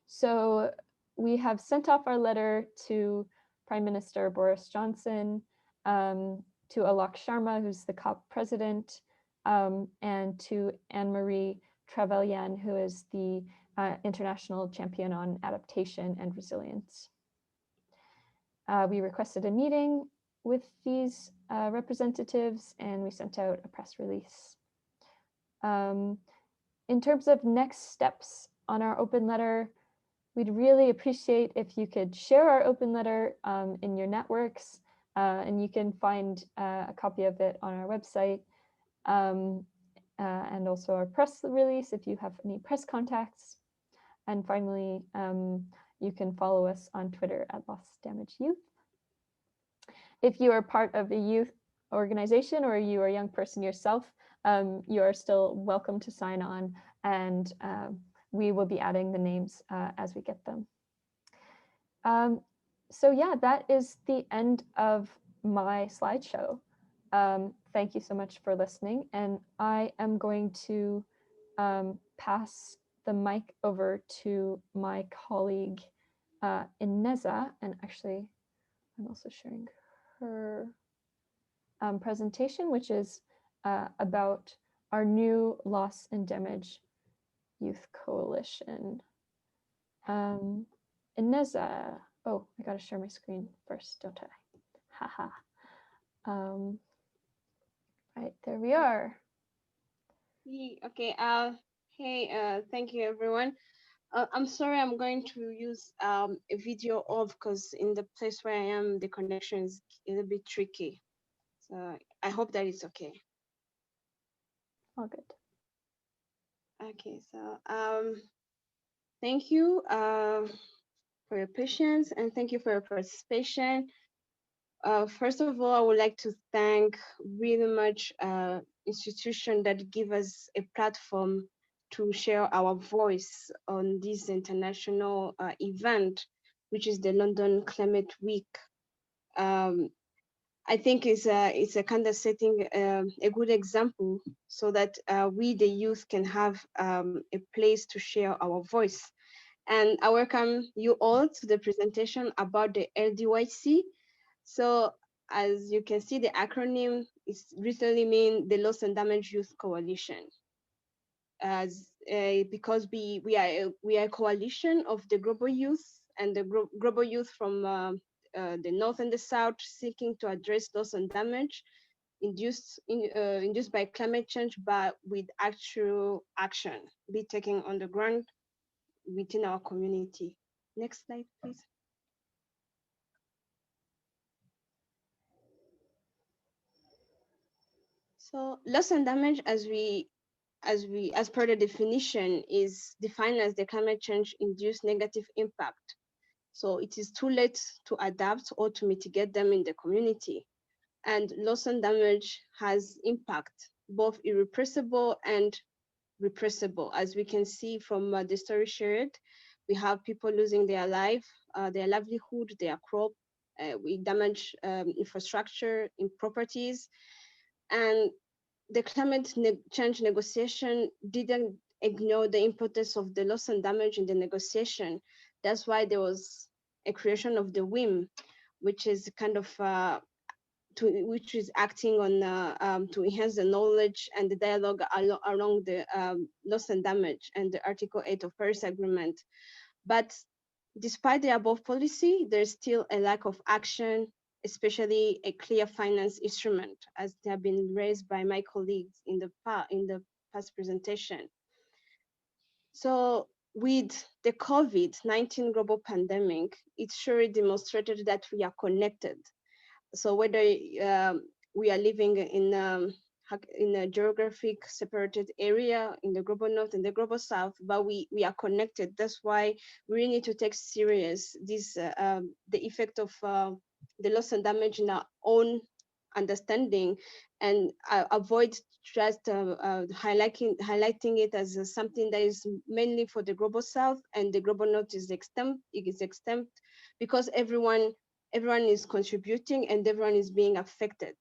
So we have sent off our letter to Prime Minister Boris Johnson, to Alok Sharma, who's the COP president, and to Anne-Marie Trevelyan, who is the International Champion on Adaptation and Resilience. We requested a meeting with these representatives and we sent out a press release. In terms of next steps on our open letter, we'd really appreciate if you could share our open letter in your networks, and you can find a copy of it on our website, and also our press release if you have any press contacts. And finally, you can follow us on Twitter at Loss Damage Youth. if you are part of a youth organization or you are a young person yourself, you are still welcome to sign on, and we will be adding the names as we get them. So yeah, that is the end of my slideshow. Thank you so much for listening, and I am going to pass the mic over to my colleague Ineza, and actually I'm also sharing her presentation, which is about our new Loss and Damage Youth Coalition. Ineza, oh, I gotta share my screen first, don't I? Haha. Right, there we are. Okay. Hey. Thank you, everyone. I'm sorry. I'm going to use a video off because in the place where I am, the connection is a little bit tricky. So I hope that it's okay. All good. Okay. So thank you for your patience, and thank you for your participation. First of all, I would like to thank really much institution that give us a platform to share our voice on this international event, which is the London Climate Week. I think it's a kind of setting a good example so that we, the youth, can have a place to share our voice. And I welcome you all to the presentation about the LDYC. So as you can see, the acronym is literally mean the Loss and Damage Youth Coalition. As because we are a coalition of the global youth and the global youth from the north and the south, seeking to address loss and damage induced by climate change, but with actual action be taken on the ground within our community. Next slide, please. So loss and damage, as per the definition, is defined as the climate change induced negative impact. So it is too late to adapt or to mitigate them in the community. And loss and damage has impact, both irrepressible and repressible. As we can see from the story shared, we have people losing their life, their livelihood, their crop. We damage infrastructure in properties, and the climate change negotiation didn't ignore the importance of the loss and damage in the negotiation. That's why there was a creation of the WIM, which is kind of which is acting on to enhance the knowledge and the dialogue along the loss and damage and the Article 8 of Paris Agreement. But despite the above policy, there's still a lack of action, especially a clear finance instrument, as they have been raised by my colleagues in the past presentation. So with the COVID-19 global pandemic, it surely demonstrated that we are connected. So whether we are living in a geographic separated area in the global north and the global south, but we are connected. That's why we really need to take serious this the effect of the loss and damage in our own understanding, and avoid just highlighting it as something that is mainly for the global south and the global north is exempt, because everyone is contributing and everyone is being affected.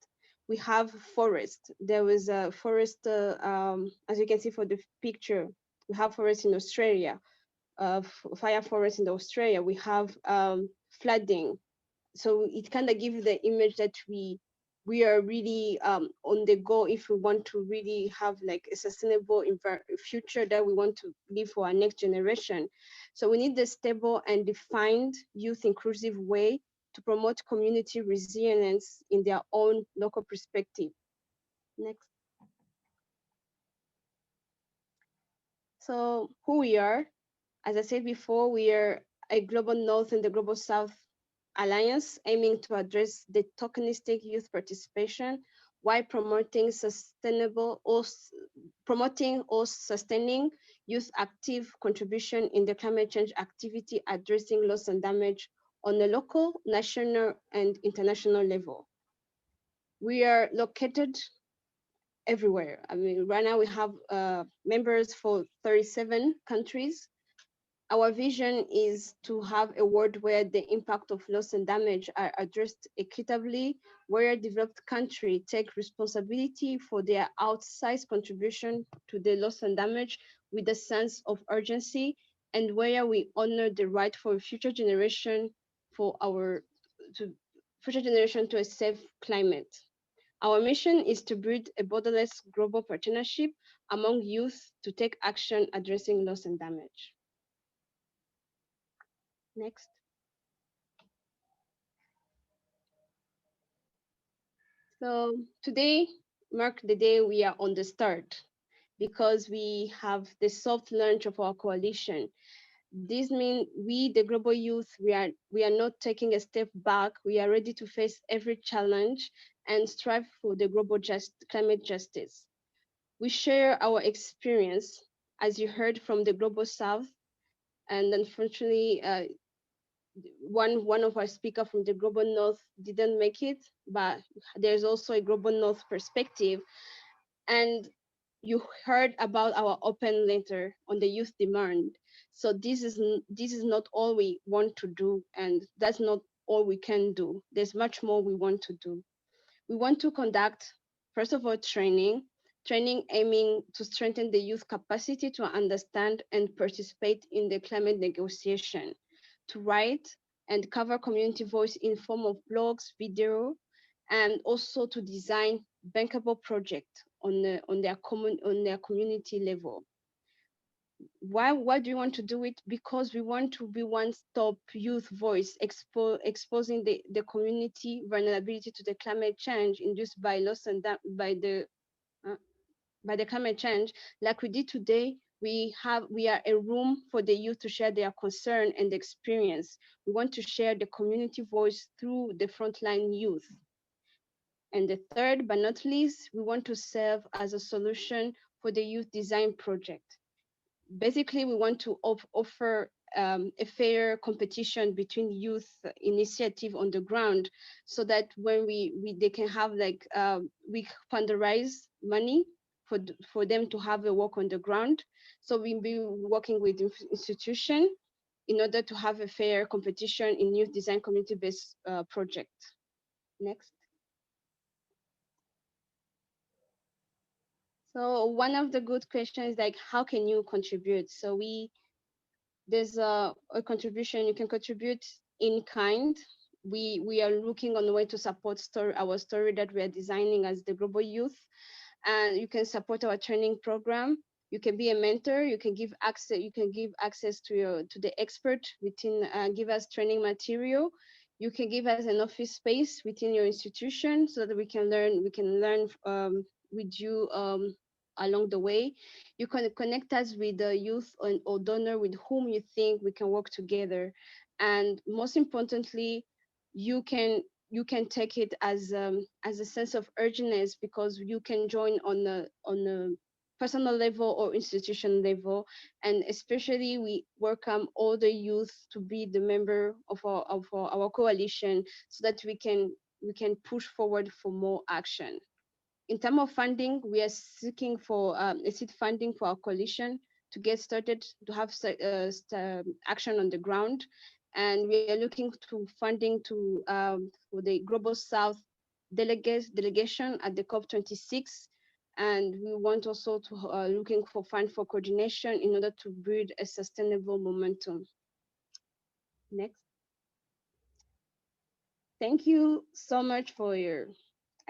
We have forest. There was a forest, as you can see for the picture, we have forest in Australia, fire forest in Australia. We have flooding. So it kind of gives the image that we are really on the go if we want to really have like a sustainable future that we want to leave for our next generation. So we need a stable and defined youth inclusive way to promote community resilience in their own local perspective. Next. So who we are, as I said before, we are a global north and the global south alliance aiming to address the tokenistic youth participation while promoting or sustaining youth active contribution in the climate change activity, addressing loss and damage on a local, national, and international level. We are located everywhere. I mean, right now we have members for 37 countries. Our vision is to have a world where the impact of loss and damage are addressed equitably, where developed countries take responsibility for their outsized contribution to the loss and damage with a sense of urgency, and where we honor the right for future generation for our to future generation to a safe climate. Our mission is to build a borderless global partnership among youth to take action addressing loss and damage. Next. So today mark the day we are on the start because we have the soft launch of our coalition. This means we, the global youth, we are not taking a step back. We are ready to face every challenge and strive for the global climate justice. We share our experience, as you heard from the global south, and unfortunately, one of our speaker from the global north didn't make it, but there's also a global north perspective. And you heard about our open letter on the youth demand. So this is not all we want to do, and that's not all we can do. There's much more we want to do. We want to conduct, first of all, training aiming to strengthen the youth capacity to understand and participate in the climate negotiation, to write and cover community voice in form of blogs, video, and also to design bankable project on their community level. Why do you want to do it? Because we want to be one-stop youth voice, exposing the community vulnerability to the climate change induced by loss and uh, by the climate change. Like we did today, we are a room for the youth to share their concern and experience. We want to share the community voice through the frontline youth. And the third but not least, we want to serve as a solution for the youth design project. Basically, we want to offer a fair competition between youth initiative on the ground, so that when they can have like we fundraise money for them to have a work on the ground. So we'll be working with institution in order to have a fair competition in youth design community-based project. Next. So one of the good questions is like, how can you contribute? So there's a contribution you can contribute in kind. We are looking on the way to support our story that we are designing as the global youth, and you can support our training program. You can be a mentor. You can give access to the expert within, give us training material. You can give us an office space within your institution so that we can learn with you along the way. You can connect us with the youth or donor with whom you think we can work together. And most importantly, you can take it as a sense of urgentness, because you can join on a personal level or institution level. And especially we welcome all the youth to be the member of our coalition, so that we can push forward for more action. In terms of funding, we are seeking for a seed funding for our coalition to get started, to have action on the ground. And we are looking to funding for the Global South delegation at the COP26. And we want also to looking for fund for coordination in order to build a sustainable momentum. Next. Thank you so much for your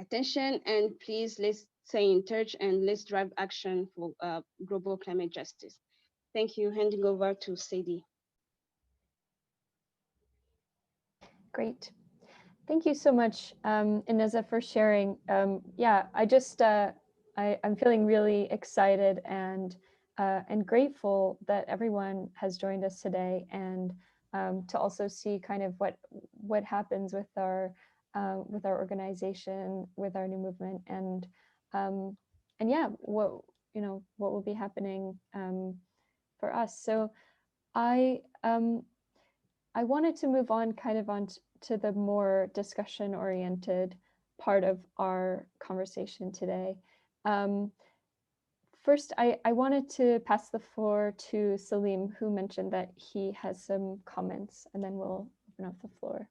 attention, and please let's stay in touch and let's drive action for global climate justice. Thank you. Handing over to Sadie. Great. Thank you so much, Ineza, for sharing. Yeah, I'm feeling really excited and grateful that everyone has joined us today, and to also see kind of what happens with our organization, with our new movement, and yeah, what will be happening for us. So I I wanted to move on kind of to the more discussion-oriented part of our conversation today. First, I wanted to pass the floor to Salim, who mentioned that he has some comments, and then we'll open up the floor.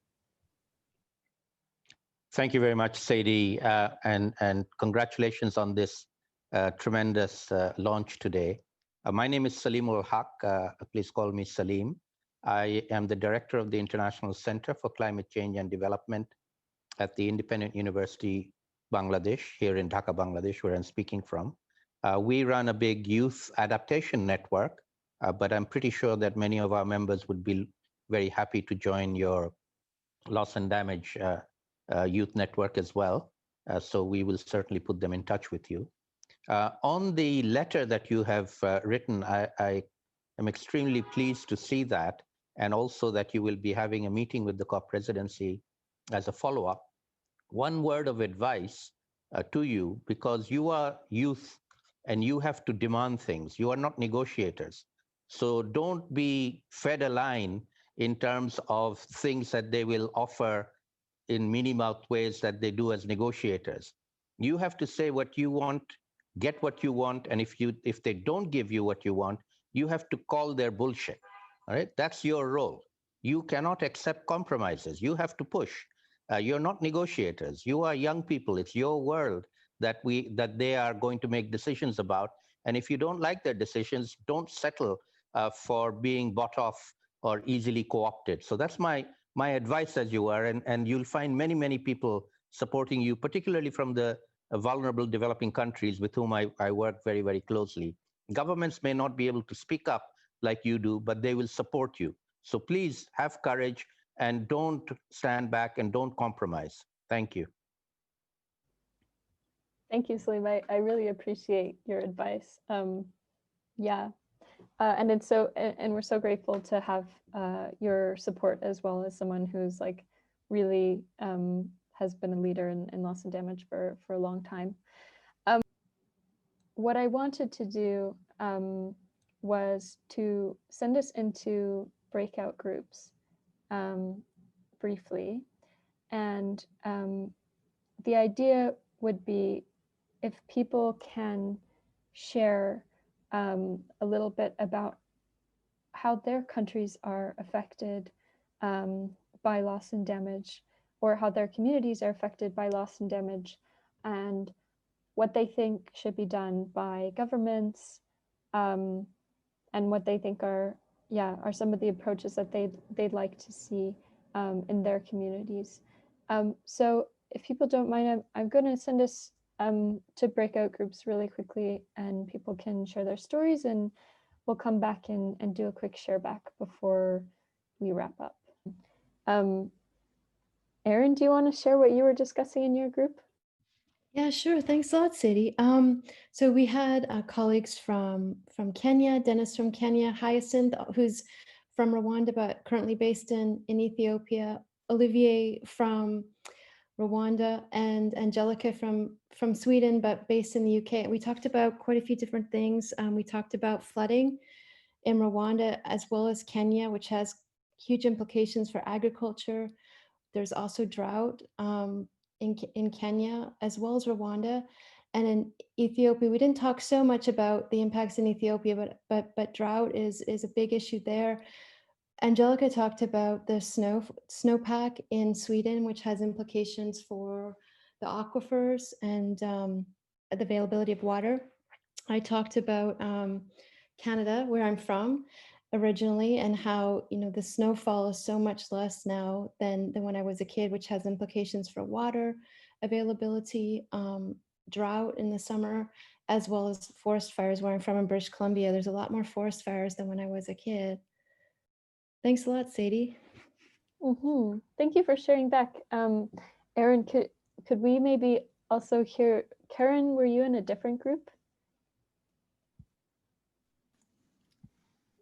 Thank you very much, Sadie, and congratulations on this tremendous launch today. My name is Salim ul Haq. Please call me Salim. I am the director of the International Center for Climate Change and Development at the Independent University, Bangladesh, here in Dhaka, Bangladesh, where I'm speaking from. We run a big youth adaptation network, but I'm pretty sure that many of our members would be very happy to join your loss and damage youth network as well. So we will certainly put them in touch with you. On the letter that you have written, I am extremely pleased to see that, and also that you will be having a meeting with the COP presidency as a follow-up. One word of advice to you, because you are youth and you have to demand things. You are not negotiators. So don't be fed a line in terms of things that they will offer in Minnie-Mouth ways that they do as negotiators. You have to say what you want, get what you want, and if they don't give you what you want, you have to call their bullshit. All right, that's your role. You cannot accept compromises. You have to push. You're not negotiators. You are young people. It's your world that they are going to make decisions about. And if you don't like their decisions, don't settle for being bought off or easily co-opted. So that's my advice as you are, and you'll find many, many people supporting you, particularly from the vulnerable developing countries with whom I work very, very closely. Governments may not be able to speak up like you do, but they will support you. So please have courage and don't stand back and don't compromise. Thank you. Thank you, Salim. I really appreciate your advice. Yeah, and we're so grateful to have your support, as well as someone who's like really has been a leader in loss and damage for a long time. What I wanted to do was to send us into breakout groups briefly, and the idea would be if people can share a little bit about how their countries are affected by loss and damage, or how their communities are affected by loss and damage, and what they think should be done by governments, and what they think are some of the approaches that they'd like to see in their communities. So if people don't mind, I'm going to send us to breakout groups really quickly, and people can share their stories, and we'll come back and do a quick share back before we wrap up. Erin, do you want to share what you were discussing in your group? Yeah, sure. Thanks a lot, Sadie. So we had colleagues from Kenya, Dennis from Kenya, Hyacinth, who's from Rwanda, but currently based in Ethiopia, Olivier from Rwanda, and Angelica from Sweden, but based in the UK. We talked about quite a few different things. We talked about flooding in Rwanda as well as Kenya, which has huge implications for agriculture. There's also drought in Kenya as well as Rwanda. And in Ethiopia, we didn't talk so much about the impacts in Ethiopia, but drought is a big issue there. Angelica talked about the snowpack in Sweden, which has implications for the aquifers and the availability of water. I talked about Canada, where I'm from originally, and how the snowfall is so much less now than when I was a kid, which has implications for water availability, drought in the summer, as well as forest fires. Where I'm from in British Columbia, there's a lot more forest fires than when I was a kid. Thanks a lot, Sadie. Mm-hmm. Thank you for sharing back. Erin, could we maybe also hear, Karen, were you in a different group?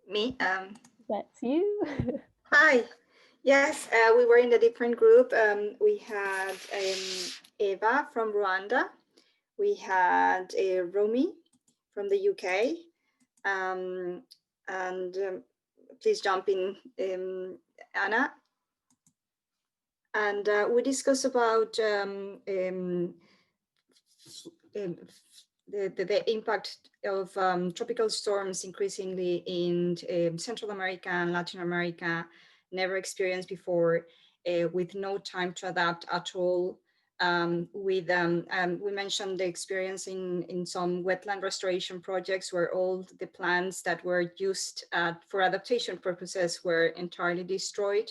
Me? That's you. Hi. Yes, we were in a different group. We had Eva from Rwanda. We had Romy from the UK. And please jump in Anna. And we discussed about the impact of tropical storms increasingly in Central America and Latin America, never experienced before, with no time to adapt at all. We mentioned the experience in some wetland restoration projects where all the plants that were used for adaptation purposes were entirely destroyed.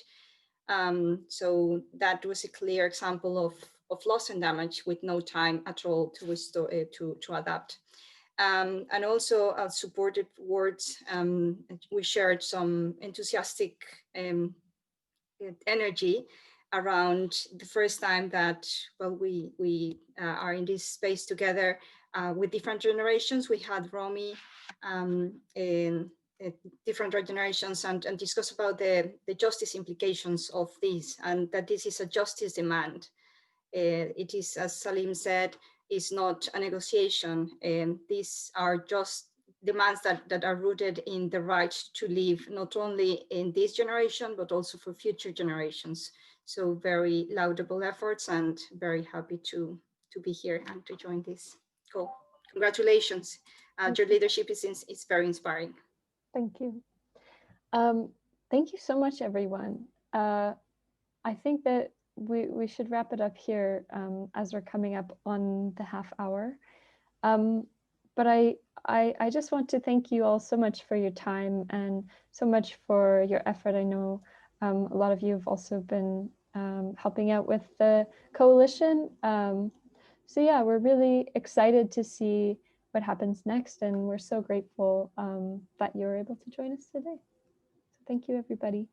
So that was a clear example of loss and damage with no time at all to restore, to adapt. And also supported words. We shared some enthusiastic energy around the first time that, well, we are in this space together with different generations. We had Romy in different generations and discuss about the justice implications of this, and that this is a justice demand. It is, as Salim said, is not a negotiation. These are just demands that are rooted in the right to live, not only in this generation, but also for future generations. So very laudable efforts, and very happy to be here and to join this call. Congratulations. Your leadership is very inspiring. Thank you. Thank you so much, everyone. I think that we should wrap it up here as we're coming up on the half hour. But I just want to thank you all so much for your time and so much for your effort. I know a lot of you have also been helping out with the coalition. So yeah, we're really excited to see what happens next, and we're so grateful that you were able to join us today. So thank you, everybody.